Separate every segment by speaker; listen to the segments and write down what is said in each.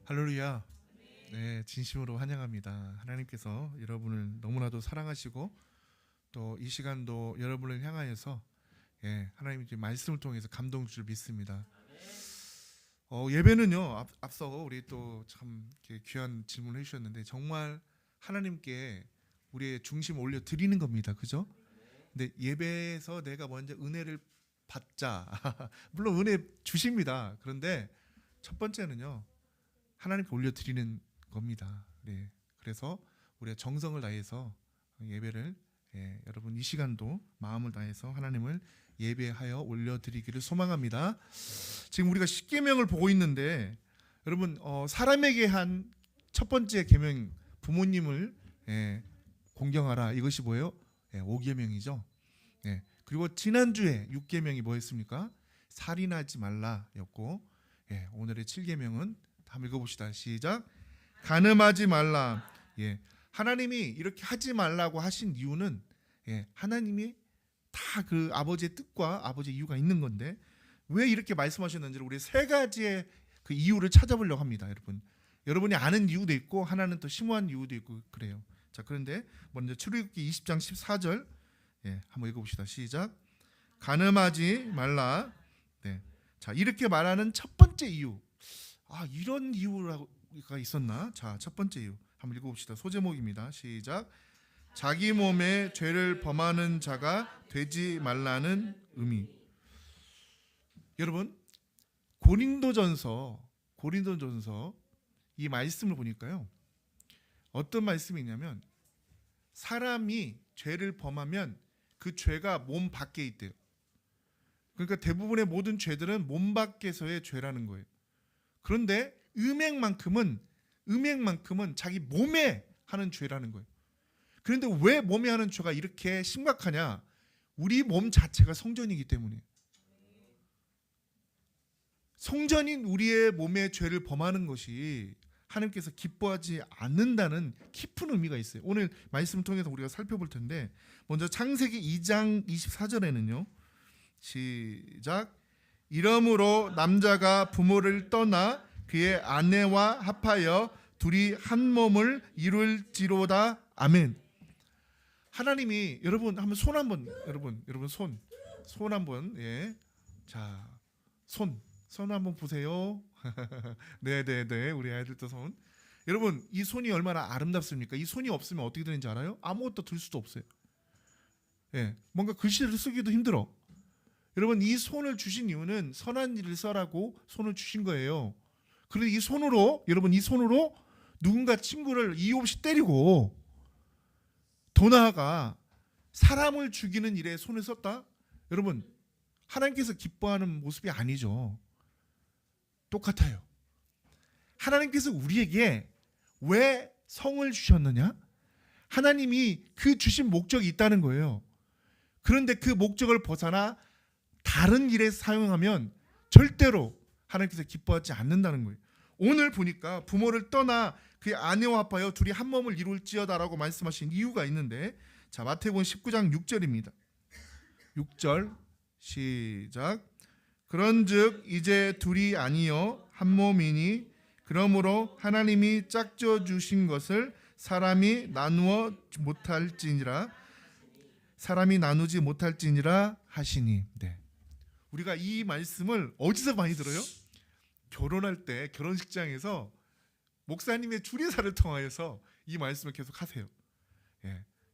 Speaker 1: 할렐루야. 네, 진심으로 환영합니다. 하나님께서 여러분을 너무나도 사랑하시고 또 이 시간도 여러분을 향하여서 하나님의 말씀을 통해서 감동 줄 믿습니다. 예배는요, 앞서 우리 또 참 귀한 질문을 해주셨는데 정말 하나님께 우리의 중심 올려 드리는 겁니다. 그죠? 근데 예배에서 내가 먼저 은혜를 받자. 물론 은혜 주십니다. 그런데 첫 번째는요, 하나님께 올려드리는 겁니다. 네. 그래서 우리가 정성을 다해서 예배를 여러분 이 시간도 마음을 다해서 하나님을 예배하여 올려드리기를 소망합니다. 지금 우리가 십계명을 보고 있는데 여러분 사람에게 한 첫 번째 계명 부모님을 공경하라 이것이 뭐예요? 5계명이죠. 그리고 지난주에 6계명이 뭐였습니까? 살인하지 말라였고 오늘의 7계명은 한번 읽어봅시다. 시작. 간음하지 말라. 하나님이 이렇게 하지 말라고 하신 이유는 하나님이 다 그 아버지의 뜻과 아버지의 이유가 있는 건데 왜 이렇게 말씀하셨는지를 우리 세 가지의 그 이유를 찾아보려고 합니다. 여러분이 아는 이유도 있고 하나는 또 심오한 이유도 있고 그래요. 자, 그런데 먼저 출애굽기 20장 14절 한번 읽어봅시다. 시작. 간음하지 말라. 자, 이렇게 말하는 첫 번째 이유. 이런 이유가 있었나? 자, 첫 번째 이유 한번 읽어봅시다. 소제목입니다. 시작. 자기 몸에 죄를 범하는 자가 되지 말라는 의미. 여러분 고린도전서 이 말씀을 보니까요, 어떤 말씀이 있냐면 사람이 죄를 범하면 그 죄가 몸 밖에 있대요. 그러니까 대부분의 모든 죄들은 몸 밖에서의 죄라는 거예요. 그런데 음행만큼은 자기 몸에 하는 죄라는 거예요. 그런데 왜 몸에 하는 죄가 이렇게 심각하냐? 우리 몸 자체가 성전이기 때문이에요. 성전인 우리의 몸에 죄를 범하는 것이 하나님께서 기뻐하지 않는다는 깊은 의미가 있어요. 오늘 말씀을 통해서 우리가 살펴볼 텐데 먼저 창세기 2장 24절에는요. 시작. 이러므로 남자가 부모를 떠나 그의 아내와 합하여 둘이 한 몸을 이룰지로다. 아멘. 하나님이 여러분 한번 손 한번 여러분 손 한번 자, 손 한번 보세요. 네 우리 아이들도 손. 여러분 이 손이 얼마나 아름답습니까? 이 손이 없으면 어떻게 되는지 알아요? 아무것도 들 수도 없어요. 뭔가 글씨를 쓰기도 힘들어. 여러분 이 손을 주신 이유는 선한 일을 써라고 손을 주신 거예요. 그런데 이 손으로 누군가 친구를 이유 없이 때리고 더 나아가 사람을 죽이는 일에 손을 썼다? 여러분 하나님께서 기뻐하는 모습이 아니죠. 똑같아요. 하나님께서 우리에게 왜 성을 주셨느냐? 하나님이 그 주신 목적이 있다는 거예요. 그런데 그 목적을 벗어나 다른 일에 사용하면 절대로 하나님께서 기뻐하지 않는다는 거예요. 오늘 보니까 부모를 떠나 그의 아내와 합하여 둘이 한 몸을 이룰지어다라고 말씀하신 이유가 있는데, 자, 마태복음 19장 6절입니다. 6절 시작. 그런즉 이제 둘이 아니요 한 몸이니 그러므로 하나님이 짝져 주신 것을 사람이 나누지 못할지니라 하시니. 우리가 이 말씀을 어디서 많이 들어요? 결혼할 때 결혼식장에서 목사님의 주례사를 통하여서 이 말씀을 계속 하세요.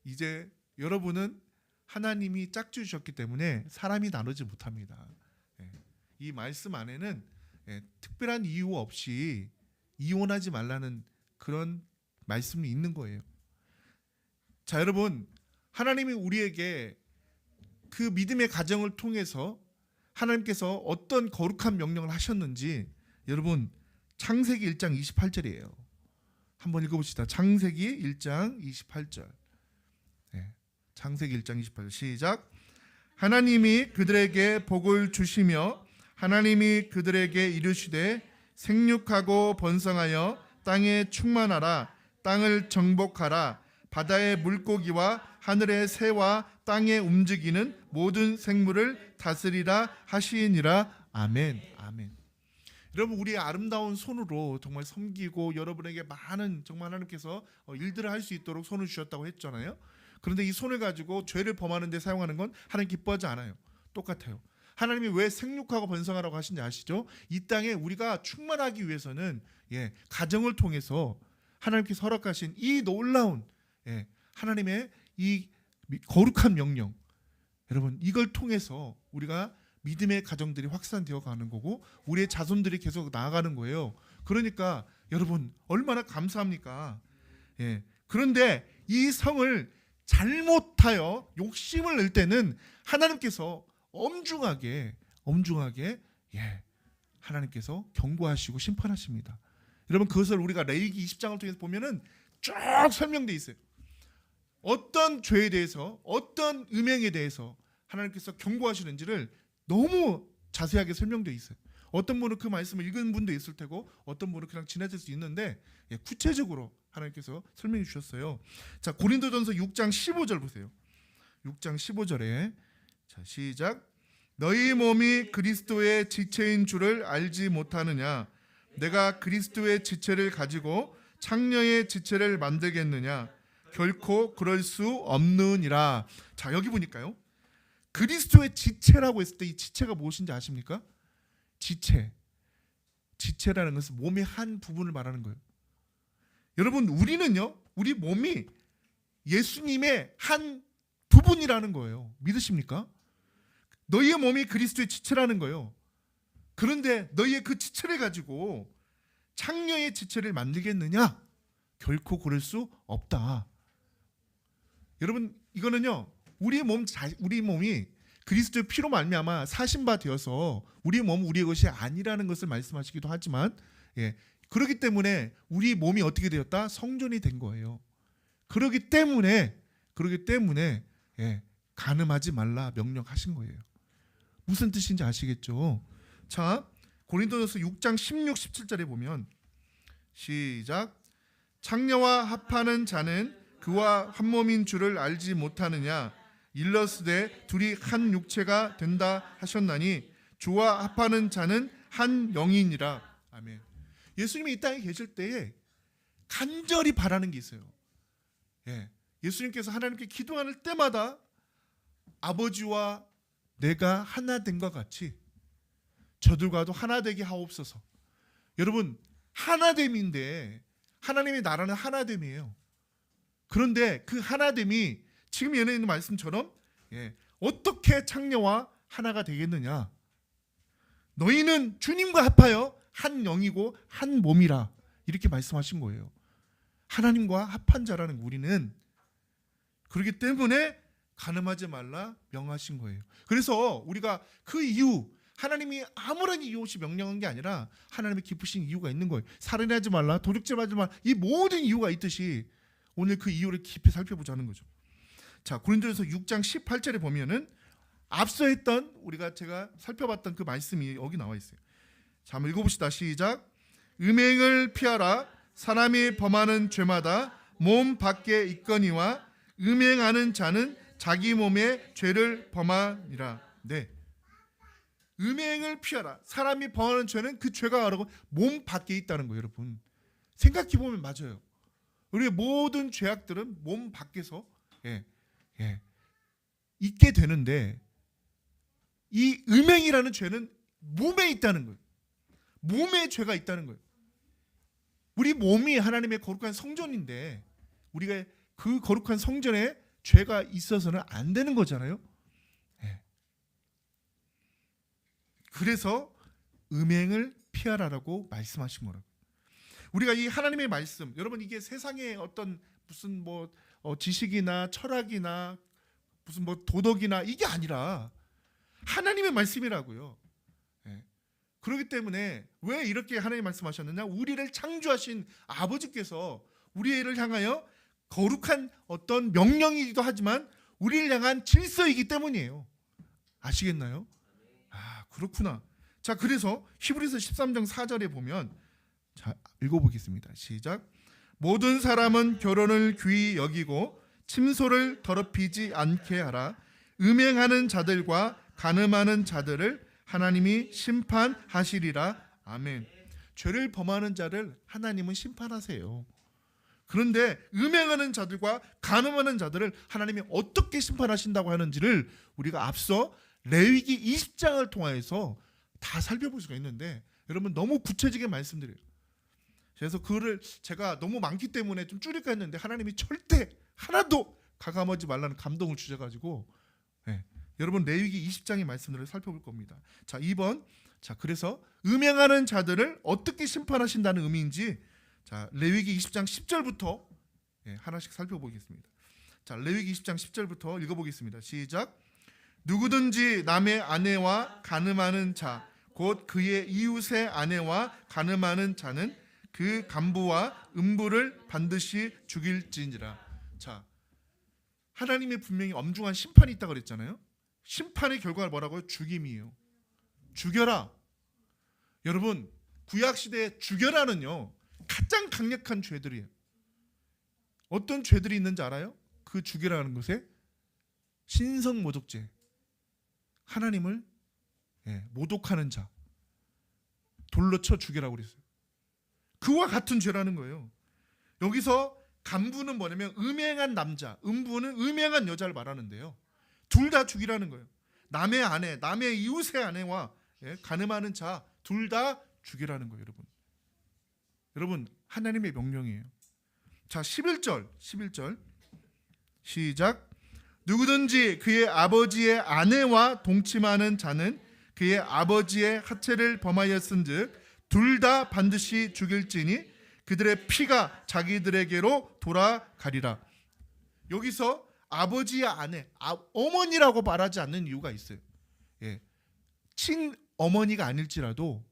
Speaker 1: 이제 여러분은 하나님이 짝져 주셨기 때문에 사람이 나누지 못합니다. 이 말씀 안에는 특별한 이유 없이 이혼하지 말라는 그런 말씀이 있는 거예요. 자, 여러분 하나님이 우리에게 그 믿음의 가정을 통해서 하나님께서 어떤 거룩한 명령을 하셨는지 여러분 창세기 1장 28절이에요. 한번 읽어봅시다. 창세기 1장 28절. 창세기 1장 28절 시작. 하나님이 그들에게 복을 주시며 하나님이 그들에게 이르시되 생육하고 번성하여 땅에 충만하라. 땅을 정복하라. 바다의 물고기와 하늘의 새와 땅에 움직이는 모든 생물을 다스리라 하시니라. 아멘. 아멘. 여러분 우리의 아름다운 손으로 정말 섬기고 여러분에게 많은 정말 하나님께서 일들을 할 수 있도록 손을 주셨다고 했잖아요. 그런데 이 손을 가지고 죄를 범하는 데 사용하는 건 하나님 기뻐하지 않아요. 똑같아요. 하나님이 왜 생육하고 번성하라고 하신지 아시죠? 이 땅에 우리가 충만하기 위해서는 가정을 통해서 하나님께서 허락하신 이 놀라운 하나님의 이 거룩한 명령, 여러분 이걸 통해서 우리가 믿음의 가정들이 확산되어 가는 거고 우리의 자손들이 계속 나아가는 거예요. 그러니까 여러분 얼마나 감사합니까? 그런데 이 성을 잘못하여 욕심을 낼 때는 하나님께서 엄중하게 하나님께서 경고하시고 심판하십니다. 여러분 그것을 우리가 레위기 20장을 통해서 보면은 쭉 설명되어 있어요. 어떤 죄에 대해서 어떤 음행에 대해서 하나님께서 경고하시는지를 너무 자세하게 설명되어 있어요. 어떤 분은 그 말씀을 읽은 분도 있을 테고 어떤 분은 그냥 지나칠 수 있는데 구체적으로 하나님께서 설명해 주셨어요. 자, 고린도전서 6장 15절 보세요. 6장 15절에 자, 시작. 너희 몸이 그리스도의 지체인 줄을 알지 못하느냐? 내가 그리스도의 지체를 가지고 창녀의 지체를 만들겠느냐? 결코 그럴 수 없느니라. 자, 여기 보니까요. 그리스도의 지체라고 했을 때 이 지체가 무엇인지 아십니까? 지체라는 것은 몸의 한 부분을 말하는 거예요. 여러분 우리는요, 우리 몸이 예수님의 한 부분이라는 거예요. 믿으십니까? 너희의 몸이 그리스도의 지체라는 거예요. 그런데 너희의 그 지체를 가지고 창녀의 지체를 만들겠느냐? 결코 그럴 수 없다. 여러분 이거는요, 우리 몸이 그리스도의 피로 말미암아 사신 바 되어서 우리 몸은 우리의 것이 아니라는 것을 말씀하시기도 하지만 그렇기 때문에 우리 몸이 어떻게 되었다? 성전이 된 거예요. 그렇기 때문에 간음하지 말라 명령하신 거예요. 무슨 뜻인지 아시겠죠? 자, 고린도전서 6장 16, 17절에 보면 시작. 창녀와 합하는 자는 그와 한 몸인 줄을 알지 못하느냐? 일러스되 둘이 한 육체가 된다 하셨나니 주와 합하는 자는 한 영이니라. 아멘. 예수님이 이 땅에 계실 때에 간절히 바라는 게 있어요. 예수님께서 하나님께 기도할 때마다 아버지와 내가 하나 된 것 같이 저들과도 하나 되게 하옵소서. 여러분 하나됨인데 하나님의 나라는 하나됨이에요. 그런데 그 하나됨이 지금 연에 있는 말씀처럼 어떻게 창녀와 하나가 되겠느냐? 너희는 주님과 합하여 한 영이고 한 몸이라 이렇게 말씀하신 거예요. 하나님과 합한 자라는 우리는 그렇기 때문에 간음하지 말라 명하신 거예요. 그래서 우리가 그 이유 하나님이 아무런 이유 없이 명령한 게 아니라 하나님의 깊으신 이유가 있는 거예요. 살인하지 말라, 도둑질하지 말라, 이 모든 이유가 있듯이 오늘 그 이유를 깊이 살펴보자는 거죠. 자, 고린도전서 6장 18절에 보면은 앞서 했던 제가 살펴봤던 그 말씀이 여기 나와 있어요. 자, 한번 읽어봅시다. 시작. 음행을 피하라. 사람이 범하는 죄마다 몸 밖에 있거니와 음행하는 자는 자기 몸에 죄를 범하니라. 네. 음행을 피하라. 사람이 범하는 죄는 그 죄가 바로 몸 밖에 있다는 거예요, 여러분. 생각해 보면 맞아요. 우리의 모든 죄악들은 몸 밖에서 있게 되는데 이 음행이라는 죄는 몸에 있다는 거예요. 몸에 죄가 있다는 거예요. 우리 몸이 하나님의 거룩한 성전인데 우리가 그 거룩한 성전에 죄가 있어서는 안 되는 거잖아요. 그래서 음행을 피하라라고 말씀하신 거라고. 우리가 이 하나님의 말씀, 여러분 이게 세상의 어떤 무슨 지식이나 철학이나 무슨 도덕이나 이게 아니라 하나님의 말씀이라고요. 그렇기 때문에 왜 이렇게 하나님 말씀하셨느냐? 우리를 창조하신 아버지께서 우리를 향하여 거룩한 어떤 명령이기도 하지만 우리를 향한 질서이기 때문이에요. 아시겠나요? 아, 그렇구나. 자, 그래서 히브리서 13장 4절에 보면 자, 읽어보겠습니다. 시작. 모든 사람은 결혼을 귀히 여기고 침소를 더럽히지 않게 하라. 음행하는 자들과 간음하는 자들을 하나님이 심판하시리라. 아멘. 죄를 범하는 자를 하나님은 심판하세요. 그런데 음행하는 자들과 간음하는 자들을 하나님이 어떻게 심판하신다고 하는지를 우리가 앞서 레위기 20장을 통해서 다 살펴볼 수가 있는데, 여러분 너무 구체적인 말씀드려요. 그래서 그거를 제가 너무 많기 때문에 좀 줄일까 했는데 하나님이 절대 하나도 가감하지 말라는 감동을 주셔가지고, 여러분 레위기 20장의 말씀들을 살펴볼 겁니다. 자, 2번. 자, 그래서 음행하는 자들을 어떻게 심판하신다는 의미인지, 자, 레위기 20장 10절부터 하나씩 살펴보겠습니다. 자, 레위기 20장 10절부터 읽어보겠습니다. 시작. 누구든지 남의 아내와 간음하는 자, 곧 그의 이웃의 아내와 간음하는 자는 그 간부와 음부를 반드시 죽일지니라. 자, 하나님의 분명히 엄중한 심판이 있다고 그랬잖아요. 심판의 결과가 뭐라고요? 죽임이에요. 죽여라. 여러분, 구약시대에 죽여라는요 가장 강력한 죄들이에요. 어떤 죄들이 있는지 알아요? 그 죽여라는 것에 신성모독죄, 하나님을 모독하는 자, 돌로 쳐 죽여라고 그랬어요. 그와 같은 죄라는 거예요. 여기서 간부는 뭐냐면 음행한 남자, 음부는 음행한 여자를 말하는데요, 둘 다 죽이라는 거예요. 남의 아내, 남의 이웃의 아내와 간음하는 자 둘 다 죽이라는 거예요. 여러분 하나님의 명령이에요. 자, 11절 시작. 누구든지 그의 아버지의 아내와 동침하는 자는 그의 아버지의 하체를 범하였은즉 둘 다 반드시 죽일지니 그들의 피가 자기들에게로 돌아가리라. 여기서 아버지의 아내, 어머니라고 말하지 않는 이유가 있어요. 친어머니가 아닐지라도,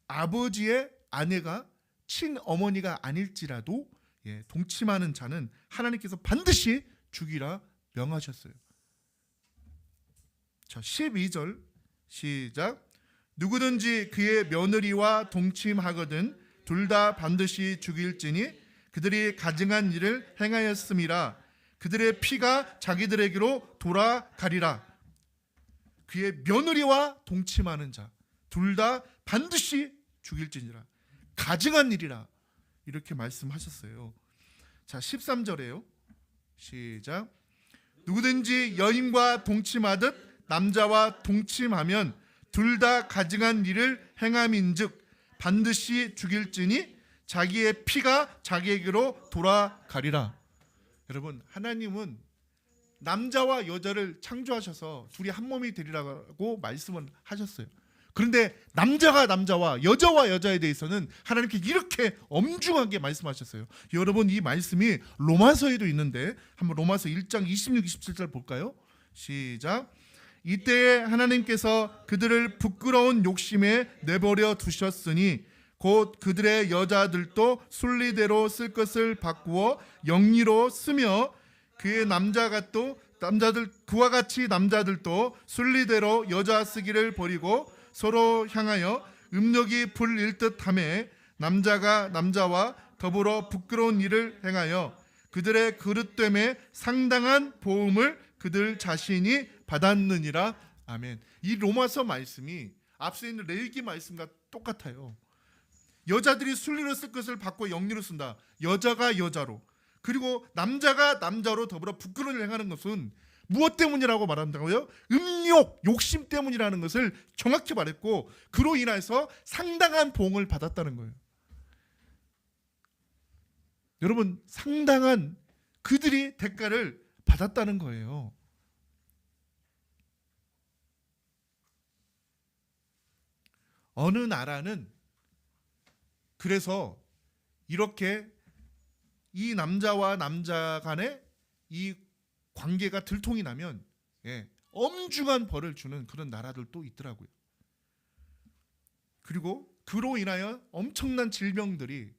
Speaker 1: 아버지의 아내가 친어머니가 아닐지라도 동침하는 자는 하나님께서 반드시 죽이라 명하셨어요. 자, 12절 시작. 누구든지 그의 며느리와 동침하거든 둘 다 반드시 죽일지니 그들이 가증한 일을 행하였음이라. 그들의 피가 자기들에게로 돌아가리라. 그의 며느리와 동침하는 자 둘 다 반드시 죽일지니라. 가증한 일이라 이렇게 말씀하셨어요. 자, 13절에요. 시작. 누구든지 여인과 동침하듯 남자와 동침하면 둘 다 가증한 일을 행함인즉 반드시 죽일지니 자기의 피가 자기에게로 돌아가리라. 여러분 하나님은 남자와 여자를 창조하셔서 둘이 한 몸이 되리라고 말씀을 하셨어요. 그런데 남자가 남자와 여자에 대해서는 하나님께 이렇게 엄중하게 말씀하셨어요. 여러분 이 말씀이 로마서에도 있는데 한번 로마서 1장 26, 27절 볼까요? 시작. 이때에 하나님께서 그들을 부끄러운 욕심에 내버려 두셨으니 곧 그들의 여자들도 순리대로 쓸 것을 바꾸어 영리로 쓰며 그의 그와 같이 남자들도 순리대로 여자 쓰기를 버리고 서로 향하여 음욕이 불일 듯하매 남자가 남자와 더불어 부끄러운 일을 행하여 그들의 그릇됨에 상당한 보응을 그들 자신이 받았느니라. 아멘. 이 로마서 말씀이 앞서 있는 레위기 말씀과 똑같아요. 여자들이 순리로 쓸 것을 바꿔 영리로 쓴다. 여자가 여자로, 그리고 남자가 남자로 더불어 부끄러운 일을 행하는 것은 무엇 때문이라고 말한다고요? 음욕, 욕심 때문이라는 것을 정확히 말했고, 그로 인해서 상당한 보응을 받았다는 거예요. 여러분 상당한 그들이 대가를 받았다는 거예요. 어느 나라는 그래서 이렇게 이 남자와 남자 간의 이 관계가 들통이 나면 엄중한 벌을 주는 그런 나라들도 있더라고요. 그리고 그로 인하여 엄청난 질병들이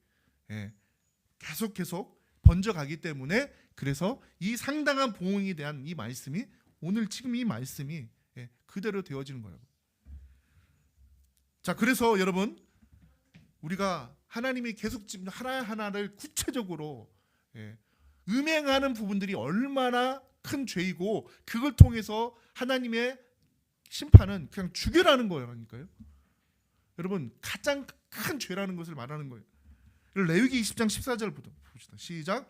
Speaker 1: 계속 번져가기 때문에, 그래서 이 상당한 보응에 대한 이 말씀이 오늘 지금 이 말씀이 그대로 되어지는 거예요. 자, 그래서 여러분 우리가 하나님이 계속 지금 하나하나를 구체적으로 음행하는 부분들이 얼마나 큰 죄이고, 그걸 통해서 하나님의 심판은 그냥 죽여라는 거라니까요. 여러분 가장 큰 죄라는 것을 말하는 거예요. 레위기 20장 14절 봅시다. 시작.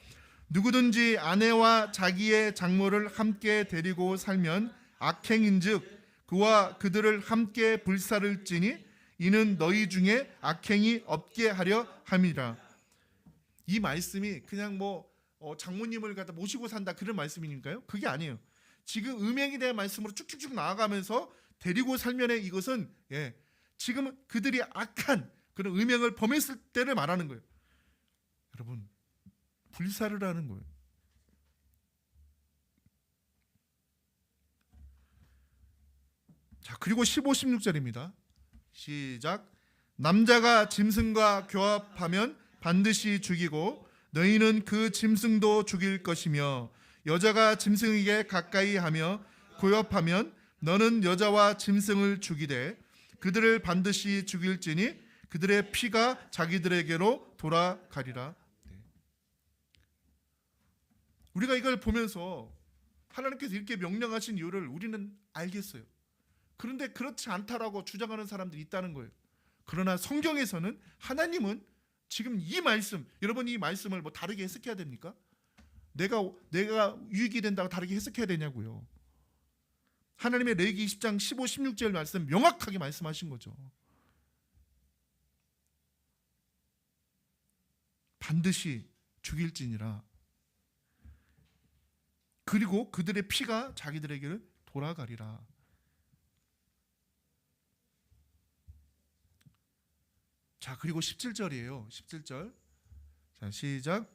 Speaker 1: 누구든지 아내와 자기의 장모를 함께 데리고 살면 악행인즉 그와 그들을 함께 불살을지니 이는 너희 중에 악행이 없게 하려 함이라. 이 말씀이 그냥 장모님을 갖다 모시고 산다 그런 말씀이니까요? 그게 아니에요. 지금 음행에 대한 말씀으로 쭉쭉쭉 나아가면서 데리고 살면의 이것은 지금 그들이 악한 그런 음행을 범했을 때를 말하는 거예요. 여러분 불사를 하는 거예요. 자, 그리고 15, 16절입니다. 시작. 남자가 짐승과 교합하면 반드시 죽이고 너희는 그 짐승도 죽일 것이며 여자가 짐승에게 가까이 하며 교합하면 너는 여자와 짐승을 죽이되 그들을 반드시 죽일지니 그들의 피가 자기들에게로 돌아가리라. 우리가 이걸 보면서 하나님께서 이렇게 명령하신 이유를 우리는 알겠어요. 그런데 그렇지 않다라고 주장하는 사람들이 있다는 거예요. 그러나 성경에서는 하나님은 지금 이 말씀, 여러분 이 말씀을 다르게 해석해야 됩니까? 내가 유익이 된다고 다르게 해석해야 되냐고요. 하나님의 레위기 20장 15, 16절 말씀 명확하게 말씀하신 거죠. 반드시 죽일지니라. 그리고 그들의 피가 자기들에게 돌아가리라. 자, 그리고 17절이에요. 17절. 자, 시작.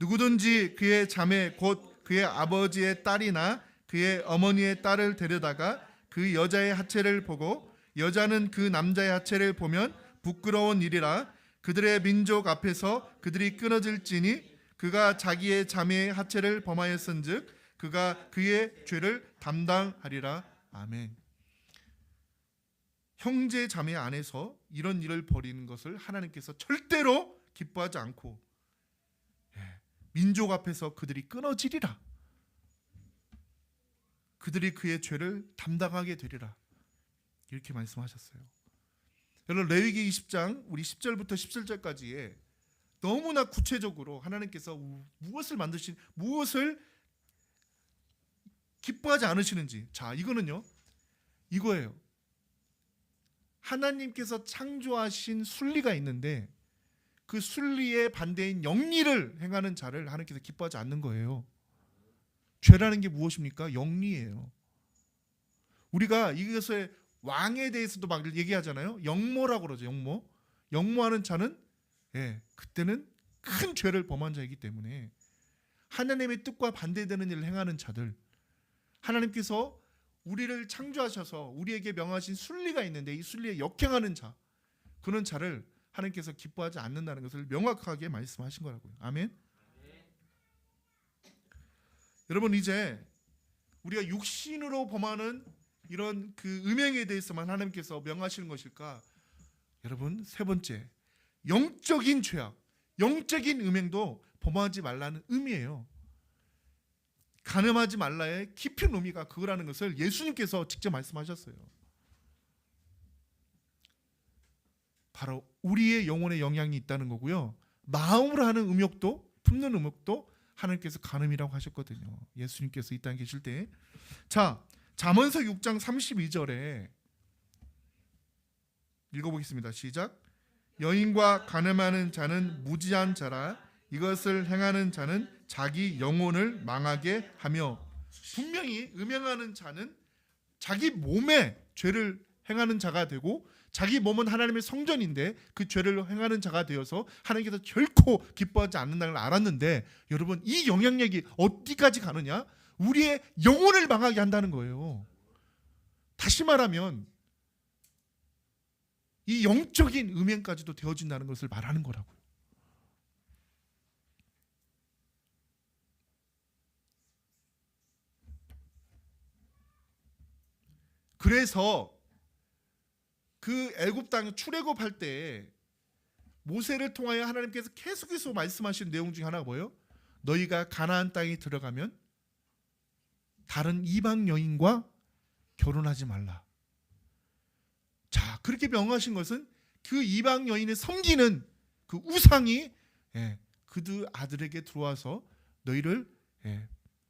Speaker 1: 누구든지 그의 자매 곧 그의 아버지의 딸이나 그의 어머니의 딸을 데려다가 그 여자의 하체를 보고 여자는 그 남자의 하체를 보면 부끄러운 일이라. 그들의 민족 앞에서 그들이 끊어질지니 그가 자기의 자매의 하체를 범하였은즉 그가 그의 죄를 담당하리라. 아멘. 형제 자매 안에서 이런 일을 벌이는 것을 하나님께서 절대로 기뻐하지 않고 민족 앞에서 그들이 끊어지리라. 그들이 그의 죄를 담당하게 되리라. 이렇게 말씀하셨어요. 여러분 레위기 20장 우리 10절부터 17절까지에 너무나 구체적으로 하나님께서 무엇을 기뻐하지 않으시는지. 자, 이거는요. 이거예요. 하나님께서 창조하신 순리가 있는데 그 순리의 반대인 영리를 행하는 자를 하나님께서 기뻐하지 않는 거예요. 죄라는 게 무엇입니까? 영리예요. 우리가 이것의 왕에 대해서도 막 얘기하잖아요. 영모라고 그러죠. 영모하는 자는 그때는 큰 죄를 범한 자이기 때문에 하나님의 뜻과 반대되는 일을 행하는 자들, 하나님께서 우리를 창조하셔서 우리에게 명하신 순리가 있는데 이 순리에 역행하는 자, 그런 자를 하나님께서 기뻐하지 않는다는 것을 명확하게 말씀하신 거라고요. 아멘. 여러분 이제 우리가 육신으로 범하는 이런 그 음행에 대해서만 하나님께서 명하시는 것일까? 여러분 세 번째, 영적인 죄악, 영적인 음행도 범하지 말라는 의미예요. 간음하지 말라의 깊은 의미가 그거라는 것을 예수님께서 직접 말씀하셨어요. 바로 우리의 영혼에 영향이 있다는 거고요. 마음으로 하는 음욕도, 품는 음욕도 하나님께서 간음이라고 하셨거든요. 예수님께서 이 땅에 계실 때. 자, 잠언서 6장 32절에 읽어보겠습니다. 시작. 여인과 간음하는 자는 무지한 자라. 이것을 행하는 자는 자기 영혼을 망하게 하며. 분명히 음행하는 자는 자기 몸에 죄를 행하는 자가 되고 자기 몸은 하나님의 성전인데 그 죄를 행하는 자가 되어서 하나님께서 결코 기뻐하지 않는다는 걸 알았는데, 여러분 이 영향력이 어디까지 가느냐? 우리의 영혼을 망하게 한다는 거예요. 다시 말하면 이 영적인 음행까지도 되어진다는 것을 말하는 거라고요. 그래서 그 애굽 땅에 출애굽할 때 모세를 통하여 하나님께서 계속해서 말씀하신 내용 중에 하나가 뭐예요? 너희가 가나안 땅에 들어가면 다른 이방 여인과 결혼하지 말라. 자, 그렇게 명하신 것은 그 이방 여인을 섬기는 그 우상이 그들 아들에게 들어와서 너희를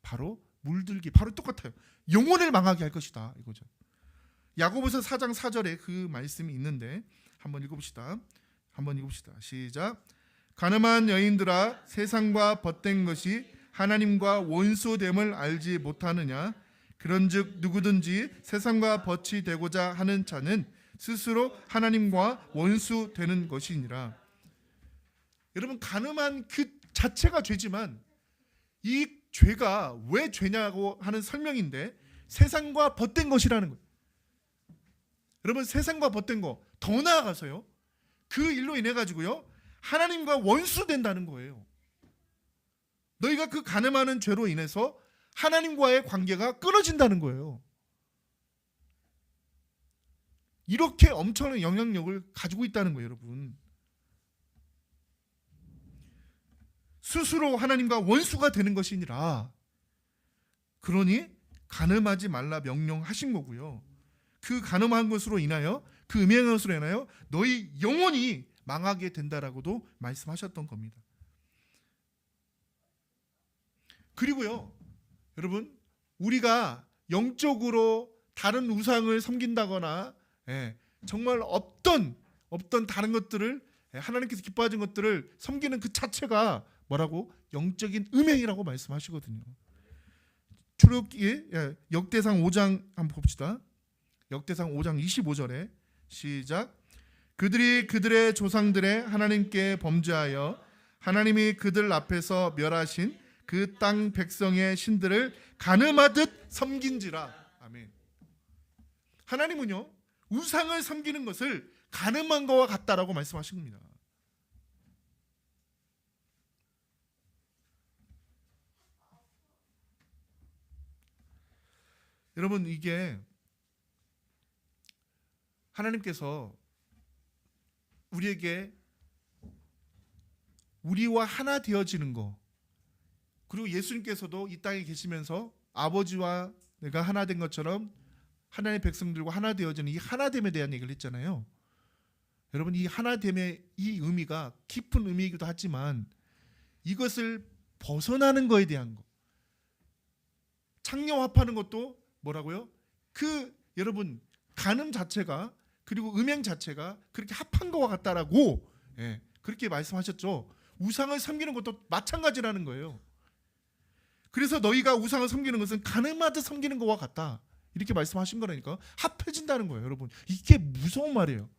Speaker 1: 바로 물들기, 바로 똑같아요. 영혼을 망하게 할 것이다 이거죠. 야고보서 4장 4절에 그 말씀이 있는데 한번 읽어봅시다. 시작. 가늠한 여인들아, 세상과 벗된 것이 하나님과 원수됨을 알지 못하느냐? 그런즉 누구든지 세상과 벗이 되고자 하는 자는 스스로 하나님과 원수 되는 것이니라. 여러분, 가늠한 그 자체가 죄지만 이 죄가 왜 죄냐고 하는 설명인데 세상과 벗된 것이라는 거예요. 여러분, 세상과 벗된 거, 더 나아가서요, 그 일로 인해 가지고요 하나님과 원수 된다는 거예요. 너희가 그 가늠하는 죄로 인해서 하나님과의 관계가 끊어진다는 거예요. 이렇게 엄청난 영향력을 가지고 있다는 거예요, 여러분. 스스로 하나님과 원수가 되는 것이니라. 그러니 가늠하지 말라 명령하신 거고요. 그 가늠한 것으로 인하여, 그 음행한 것으로 인하여 너희 영혼이 망하게 된다라고도 말씀하셨던 겁니다. 그리고요, 여러분, 우리가 영적으로 다른 우상을 섬긴다거나 정말 없던 다른 것들을, 하나님께서 기뻐하신 것들을 섬기는 그 자체가 뭐라고? 영적인 음행이라고 말씀하시거든요. 출애굽기 역대상 5장 한번 봅시다. 역대상 5장 25절에 시작. 그들이 그들의 조상들의 하나님께 범죄하여 하나님이 그들 앞에서 멸하신 그 땅 백성의 신들을 가늠하듯 섬긴지라. 아멘. 하나님은요, 우상을 섬기는 것을 가늠한 것과 같다라고 말씀하신 겁니다. 여러분, 이게 하나님께서 우리에게 우리와 하나 되어지는 거, 그리고 예수님께서도 이 땅에 계시면서 아버지와 내가 하나 된 것처럼 하나님의 백성들과 하나 되어지는 이 하나됨에 대한 얘기를 했잖아요. 여러분, 이 하나됨의 이 의미가 깊은 의미이기도 하지만 이것을 벗어나는 거에 대한 거, 창녀합하는 것도 뭐라고요? 여러분, 간음 자체가, 그리고 음행 자체가 그렇게 합한 것과 같다라고 그렇게 말씀하셨죠. 우상을 섬기는 것도 마찬가지라는 거예요. 그래서 너희가 우상을 섬기는 것은 가늠하듯 섬기는 것과 같다, 이렇게 말씀하신 거라니까. 합해진다는 거예요, 여러분. 이게 무서운 말이에요.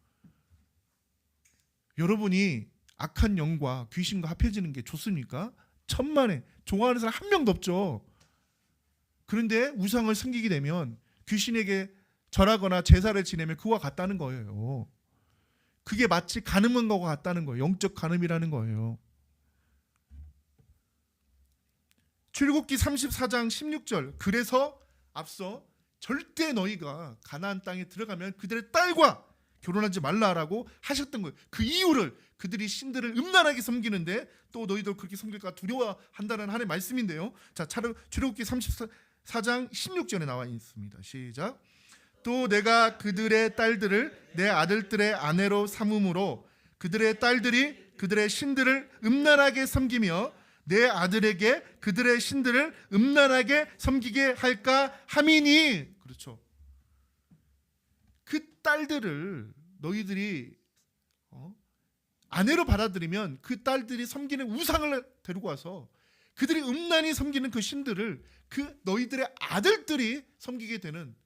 Speaker 1: 여러분이 악한 영과 귀신과 합해지는 게 좋습니까? 천만에 좋아하는 사람 한 명도 없죠. 그런데 우상을 섬기게 되면, 귀신에게 절하거나 제사를 지내면 그와 같다는 거예요. 그게 마치 간음한 것과 같다는 거예요. 영적 간음이라는 거예요. 출애굽기 34장 16절. 그래서 앞서 절대 너희가 가나안 땅에 들어가면 그들의 딸과 결혼하지 말라라고 하셨던 거예요. 그 이유를, 그들이 신들을 음란하게 섬기는데 또 너희도 그렇게 섬길까 두려워한다는 하나님의 말씀인데요. 자, 출애굽기 34장 16절에 나와 있습니다. 시작. 또 내가 그들의 딸들을 내 아들들의 아내로 삼음으로 그들의 딸들이 그들의 신들을 음란하게 섬기며 내 아들에게 그들의 신들을 음란하게 섬기게 할까 함이니. 그렇죠. 그 딸들을 너희들이 아내로 받아들이면 그 딸들이 섬기는 우상을 데리고 와서 그들이 음란히 섬기는 그 신들을 그 너희들의 아들들이 섬기게 되는,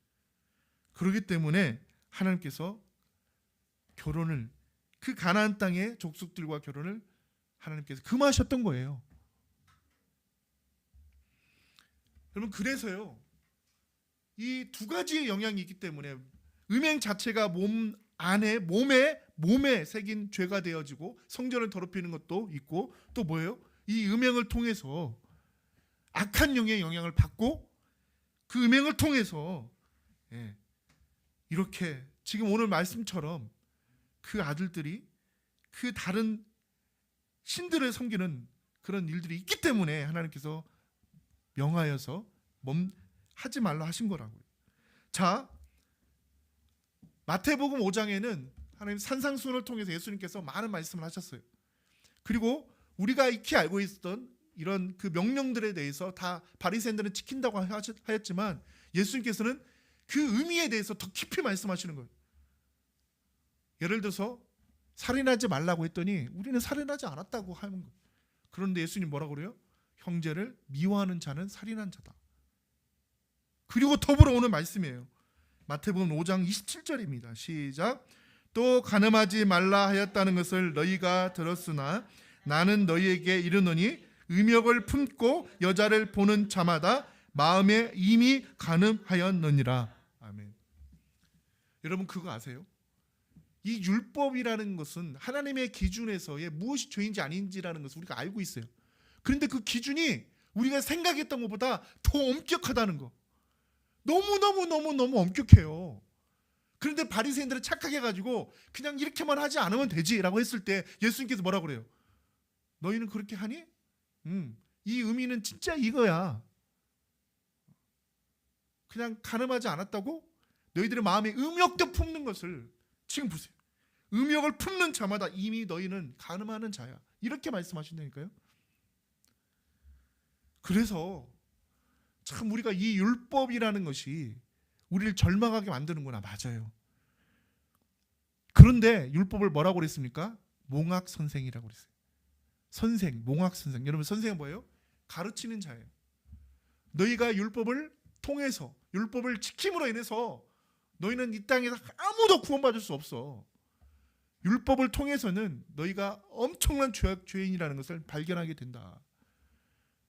Speaker 1: 그렇기 때문에 하나님께서 결혼을, 그 가나안 땅의 족속들과 결혼을 하나님께서 금하셨던 거예요. 여러분, 그래서요, 이 두 가지의 영향이 있기 때문에 음행 자체가 몸 안에 몸에 새긴 죄가 되어지고 성전을 더럽히는 것도 있고, 또 뭐예요? 이 음행을 통해서 악한 영의 영향을 받고 그 음행을 통해서 이렇게 지금 오늘 말씀처럼 그 아들들이 그 다른 신들을 섬기는 그런 일들이 있기 때문에 하나님께서 명하여서 하지 말라 하신 거라고요. 자, 마태복음 5장에는 하나님 산상수훈을 통해서 예수님께서 많은 말씀을 하셨어요. 그리고 우리가 익히 알고 있었던 이런 그 명령들에 대해서 다 바리새인들은 지킨다고 하였지만 예수님께서는 그 의미에 대해서 더 깊이 말씀하시는 거예요. 예를 들어서 살인하지 말라고 했더니 우리는 살인하지 않았다고 하는 거예요. 그런데 예수님 뭐라고 그래요? 형제를 미워하는 자는 살인한 자다. 그리고 더불어 오는 말씀이에요. 마태복음 5장 27절입니다. 시작. 또 간음하지 말라 하였다는 것을 너희가 들었으나 나는 너희에게 이르노니 음욕을 품고 여자를 보는 자마다 마음에 이미 간음하였느니라. 아멘. 여러분 그거 아세요? 이 율법이라는 것은 하나님의 기준에서의 무엇이 죄인지 아닌지라는 것을 우리가 알고 있어요. 그런데 그 기준이 우리가 생각했던 것보다 더 엄격하다는 거. 너무 엄격해요. 그런데 바리새인들은 착하게 가지고 그냥 이렇게만 하지 않으면 되지라고 했을 때 예수님께서 뭐라고 그래요? 너희는 그렇게 하니? 이 의미는 진짜 이거야. 그냥 간음하지 않았다고? 너희들의 마음에 음욕도 품는 것을 지금 보세요. 음욕을 품는 자마다 이미 너희는 간음하는 자야. 이렇게 말씀하신다니까요. 그래서 참 우리가 이 율법이라는 것이 우리를 절망하게 만드는구나. 맞아요. 그런데 율법을 뭐라고 그랬습니까? 몽학 선생이라고 그랬어요. 선생, 몽학 선생. 여러분 선생은 뭐예요? 가르치는 자예요. 너희가 율법을 통해서 율법을 지킴으로 인해서 너희는 이 땅에서 아무도 구원받을 수 없어. 율법을 통해서는 너희가 엄청난 죄인이라는 것을 발견하게 된다.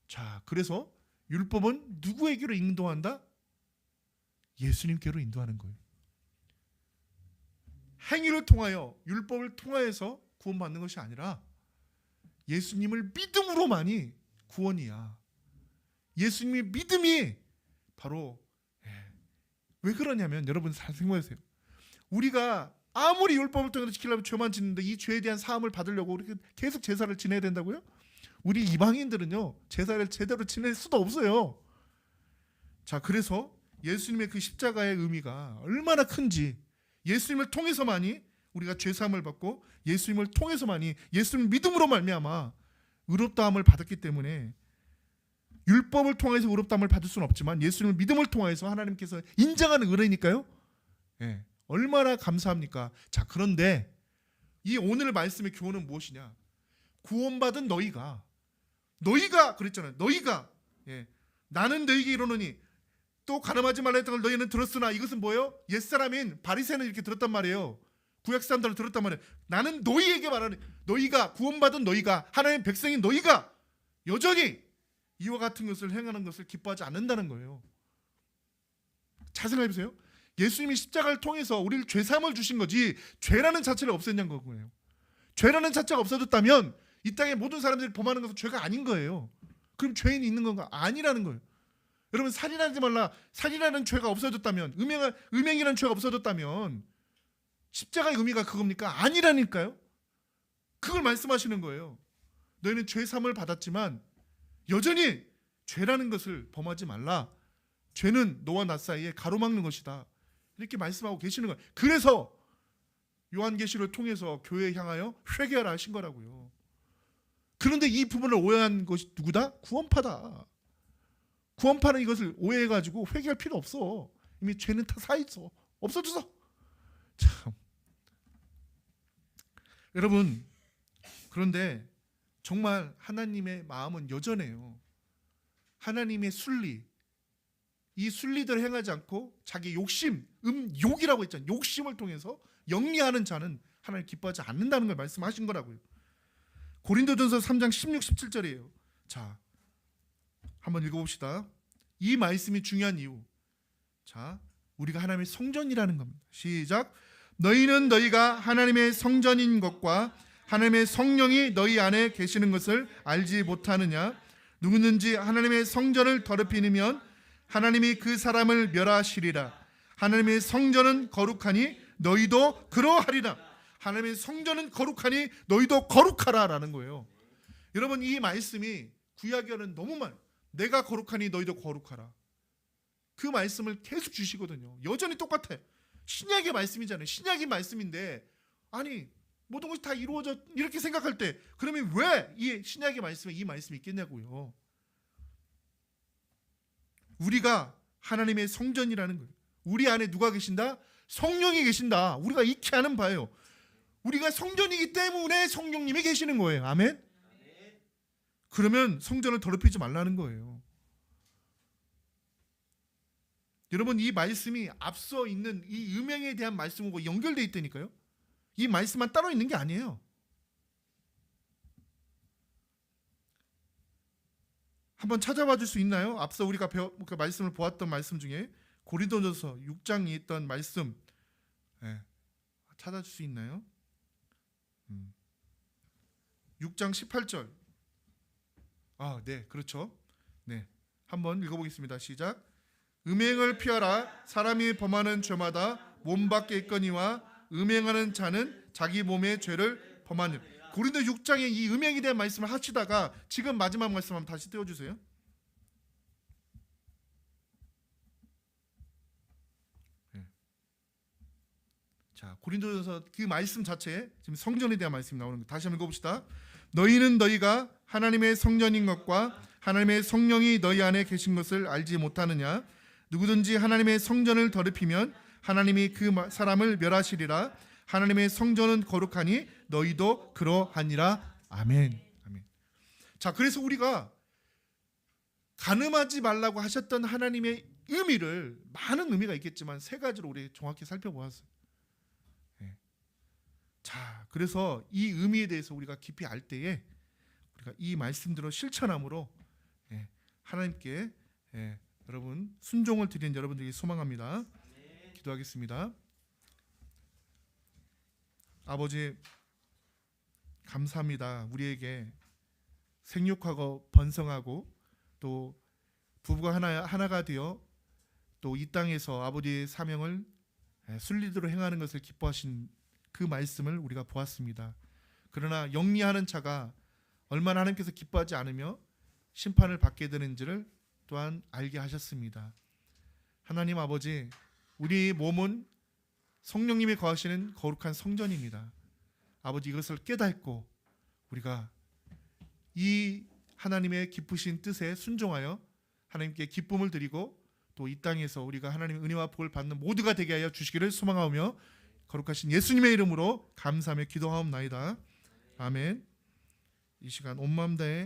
Speaker 1: 자, 그래서 율법은 누구에게로 인도한다? 예수님께로 인도하는 거예요. 행위를 통하여 율법을 통하여서 구원받는 것이 아니라 예수님을 믿음으로만이 구원이야. 예수님의 믿음이 바로 왜 그러냐면 여러분 잘 생각해보세요. 우리가 아무리 율법을 통해서 지키려면 죄만 짓는데 이 죄에 대한 사함을 받으려고 우리 계속 제사를 지내야 된다고요? 우리 이방인들은요 제사를 제대로 지낼 수도 없어요. 자, 그래서 예수님의 그 십자가의 의미가 얼마나 큰지 예수님을 통해서만이 우리가 죄사함을 받고 예수님을 통해서만이 예수님 믿음으로 말미암아 의롭다함을 받았기 때문에 율법을 통해서 의롭다함을 받을 수는 없지만 예수님을 믿음을 통해서 하나님께서 인정하는 은혜니까요. 예, 얼마나 감사합니까? 자, 그런데 이 오늘 말씀의 교훈은 무엇이냐? 구원받은 너희가 그랬잖아요. 너희가 나는 너희에게 이르노니 또 간음하지 말라 했던 걸 너희는 들었으나 이것은 뭐예요? 옛사람인 바리새는 이렇게 들었단 말이에요. 구약 사람들은 들었단 말이에요. 나는 너희에게 말하는 너희가 구원받은 너희가 하나님의 백성인 너희가 여전히 이와 같은 것을 행하는 것을 기뻐하지 않는다는 거예요. 잘 생각해 보세요. 예수님이 십자가를 통해서 우리를 죄사함을 주신 거지 죄라는 자체를 없앴냐는 거예요. 죄라는 자체가 없어졌다면 이 땅의 모든 사람들이 범하는 것은 죄가 아닌 거예요. 그럼 죄인이 있는 건가? 아니라는 거예요. 여러분 살인하지 말라. 살인하는 죄가 없어졌다면 음행이라는 죄가 없어졌다면 십자가의 의미가 그겁니까? 아니라니까요. 그걸 말씀하시는 거예요. 너희는 죄사함을 받았지만 여전히 죄라는 것을 범하지 말라. 죄는 너와 나 사이에 가로막는 것이다. 이렇게 말씀하고 계시는 거예요. 그래서 요한계시를 통해서 교회에 향하여 회개하라 하신 거라고요. 그런데 이 부분을 오해한 것이 누구다? 구원파다. 구원파는 이것을 오해해가지고 회개할 필요 없어. 이미 죄는 다 사있어. 없어졌어. 참. 여러분, 그런데 정말 하나님의 마음은 여전해요. 하나님의 순리, 이 순리대로 행하지 않고 자기 욕심, 욕이라고 했잖아요. 욕심을 통해서 영리하는 자는 하나님 기뻐하지 않는다는 걸 말씀하신 거라고요. 고린도전서 3장 16, 17절이에요. 자, 한번 읽어봅시다. 이 말씀이 중요한 이유. 자, 우리가 하나님의 성전이라는 겁니다. 시작. 너희는 너희가 하나님의 성전인 것과 하나님의 성령이 너희 안에 계시는 것을 알지 못하느냐? 누구든지 하나님의 성전을 더럽히면 하나님이 그 사람을 멸하시리라. 하나님의 성전은 거룩하니 너희도 그러하리라. 하나님의 성전은 거룩하니 너희도 거룩하라라는 거예요. 여러분 이 말씀이 구약에는 너무 많아요. 내가 거룩하니 너희도 거룩하라. 그 말씀을 계속 주시거든요. 여전히 똑같아요. 신약의 말씀이잖아요. 신약의 말씀인데 아니 모든 것이 다 이루어져 이렇게 생각할 때 그러면 왜 이 신약의 말씀에 이 말씀이 있겠냐고요. 우리가 하나님의 성전이라는 거예요. 우리 안에 누가 계신다? 성령이 계신다. 우리가 익히 아는 바예요. 우리가 성전이기 때문에 성령님이 계시는 거예요. 아멘. 그러면 성전을 더럽히지 말라는 거예요. 여러분 이 말씀이 앞서 있는 이 음행에 대한 말씀하고 연결되어 있다니까요. 이 말씀만 따로 있는 게 아니에요. 한번 찾아봐 줄 수 있나요? 앞서 우리가 그 말씀을 보았던 말씀 중에 고린도전서 6장에 있던 말씀 찾아줄 수 있나요? 6장 18절. 네, 그렇죠. 네, 한번 읽어보겠습니다. 시작. 음행을 피하라. 사람이 범하는 죄마다 몸 밖에 있거니와 음행하는 자는 자기 몸의 죄를 범하는. 고린도 6장에 이 음행에 대한 말씀을 하시다가 지금 마지막 말씀 한번 다시 띄워주세요. 자, 고린도전서 그 말씀 자체에 지금 성전에 대한 말씀이 나오는 거 다시 한번 읽어봅시다. 너희는 너희가 하나님의 성전인 것과 하나님의 성령이 너희 안에 계신 것을 알지 못하느냐? 누구든지 하나님의 성전을 더럽히면 하나님이 그 사람을 멸하시리라. 하나님의 성전은 거룩하니 너희도 그러하니라. 아멘. 아멘. 자, 그래서 우리가 간음하지 말라고 하셨던 하나님의 의미를 많은 의미가 있겠지만 세 가지로 우리 정확히 살펴보았어요. 자, 그래서 이 의미에 대해서 우리가 깊이 알 때에 우리가 이 말씀대로 실천함으로 하나님께 여러분 순종을 드리는 여러분들에게 소망합니다. 기도하겠습니다. 아버지 감사합니다. 우리에게 생육하고 번성하고 또 부부가 하나가 되어 또 이 땅에서 아버지의 사명을 순리대로 행하는 것을 기뻐하신 그 말씀을 우리가 보았습니다. 그러나 영리하는 자가 얼마나 하나님께서 기뻐하지 않으며 심판을 받게 되는지를 또한 알게 하셨습니다. 하나님 아버지, 우리 몸은 성령님이 거하시는 거룩한 성전입니다. 아버지, 이것을 깨닫고 우리가 이 하나님의 기쁘신 뜻에 순종하여 하나님께 기쁨을 드리고 또 이 땅에서 우리가 하나님의 은혜와 복을 받는 모두가 되게 하여 주시기를 소망하며 거룩하신 예수님의 이름으로 감사하며 기도하옵나이다. 아멘. 이 시간 온 마음 다해